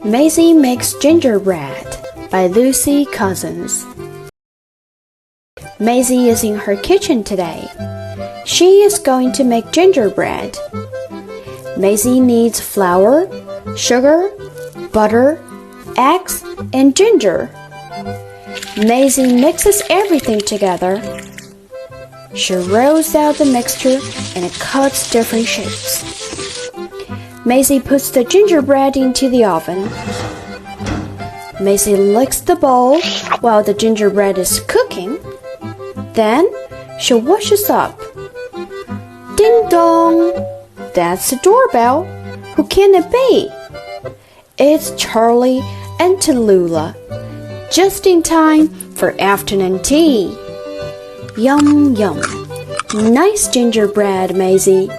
Maisy Makes Gingerbread by Lucy Cousins. Maisy is in her kitchen today. She is going to make gingerbread. Maisy needs flour, sugar, butter, eggs, and ginger. Maisy mixes everything together. She rolls out the mixture and cuts different shapes. Maisy puts the gingerbread into the oven. Maisy licks the bowl while the gingerbread is cooking. Then she washes up. Ding dong! That's the doorbell. Who can it be? It's Charlie and Tallulah, just in time for afternoon tea. Yum, yum. Nice gingerbread, Maisy.